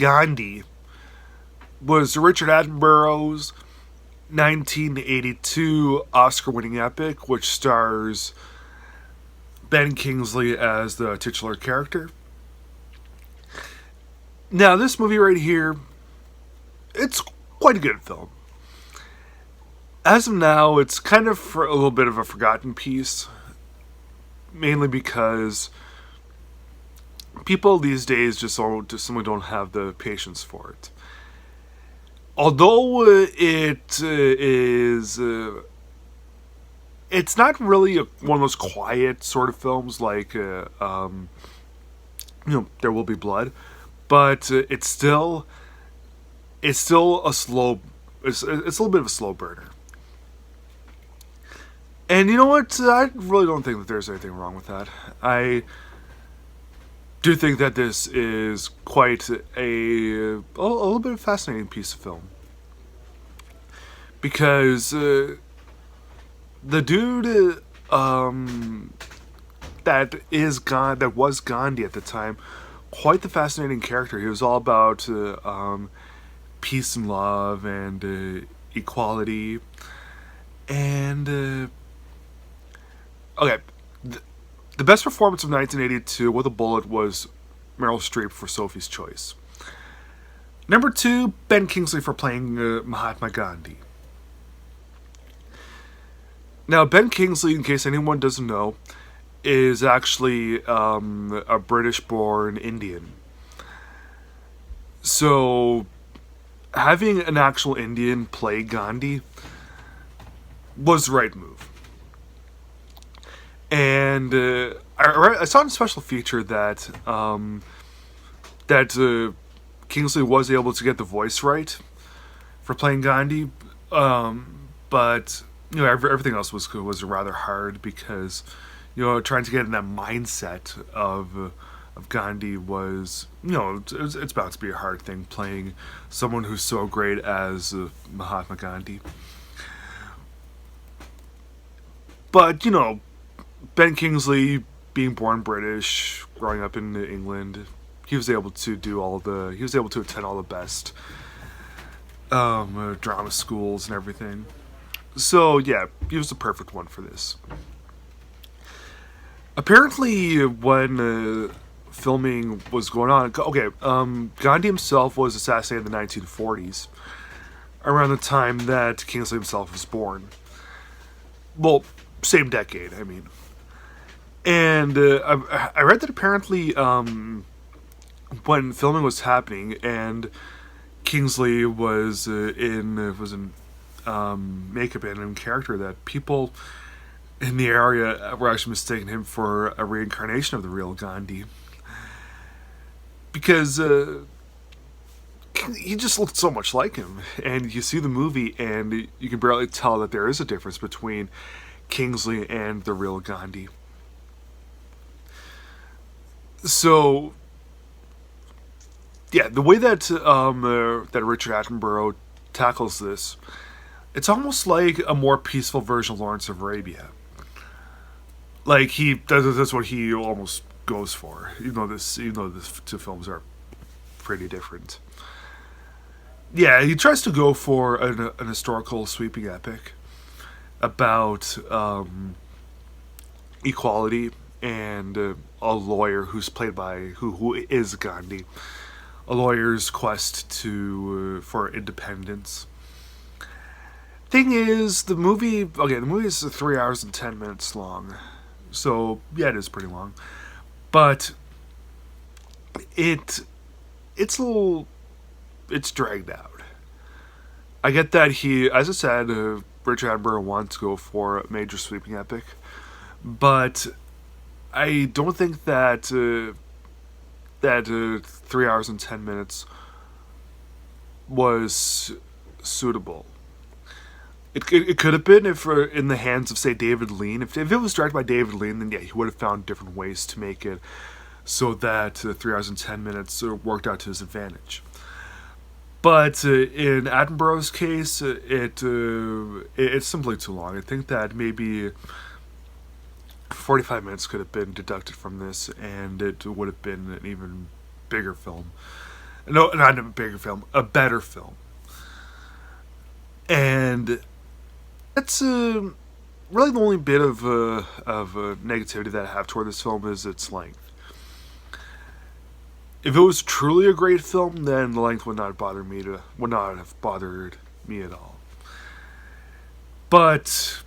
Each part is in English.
Gandhi was Richard Attenborough's 1982 Oscar-winning epic, which stars Ben Kingsley as the titular character. Now, this movie right here, it's quite a good film. As of now, it's kind of a little bit of a forgotten piece, mainly because people these days just simply don't have the patience for it. Although it is, it's not really one of those quiet sort of films like, There Will Be Blood, but it's still a slow, it's a little bit of a slow burner. And you know what? I really don't think that there's anything wrong with that. I do think that this is quite a little bit of a fascinating piece of film. Because the dude that was Gandhi at the time, quite the fascinating character. He was all about peace and love and equality. And okay, the best performance of 1982 with a bullet was Meryl Streep for Sophie's Choice. Number 2, Ben Kingsley for playing Mahatma Gandhi. Now, Ben Kingsley, in case anyone doesn't know, is actually a British-born Indian. So, having an actual Indian play Gandhi was the right move. And I saw in a special feature that Kingsley was able to get the voice right for playing Gandhi, but everything else was rather hard because trying to get in that mindset of Gandhi was it's about to be a hard thing playing someone who's so great as Mahatma Gandhi. But Ben Kingsley, being born British, growing up in England, he was able to attend all the best drama schools and everything. So yeah, he was the perfect one for this. Apparently, when filming was going on, Gandhi himself was assassinated in the 1940s, around the time that Kingsley himself was born. Well, same decade, I mean. And I read that apparently when filming was happening and Kingsley was in makeup and in character, that people in the area were actually mistaking him for a reincarnation of the real Gandhi, because he just looked so much like him. And you see the movie and you can barely tell that there is a difference between Kingsley and the real Gandhi. So, yeah, the way that that Richard Attenborough tackles this, it's almost like a more peaceful version of Lawrence of Arabia. Like that's what he almost goes for, even though the two films are pretty different. Yeah, he tries to go for an historical sweeping epic about equality and a lawyer who's played by who is Gandhi, a lawyer's quest for independence. Thing is, the movie is 3 hours and 10 minutes long, so yeah, it is pretty long, but it's dragged out. I get that as I said, Richard Attenborough wants to go for a major sweeping epic, but I don't think that 3 hours and 10 minutes was suitable. It could have been if in the hands of, say, David Lean. If it was directed by David Lean, then yeah, he would have found different ways to make it so that 3 hours and 10 minutes worked out to his advantage. But in Attenborough's case, it's simply too long. I think that maybe 45 minutes could have been deducted from this, and it would have been an even bigger film. No, not a bigger film, a better film. And that's really the only bit of negativity that I have toward this film is its length. If it was truly a great film, then the length would not have bothered me at all. But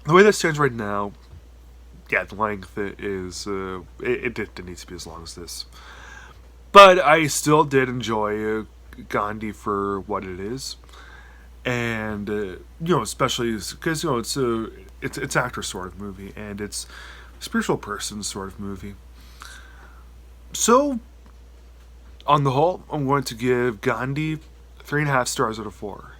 the way that stands right now, yeah, the length is it needs to be as long as this. But I still did enjoy Gandhi for what it is, and especially because it's actor sort of movie, and it's spiritual person sort of movie. So on the whole, I'm going to give Gandhi 3.5 stars out of 4.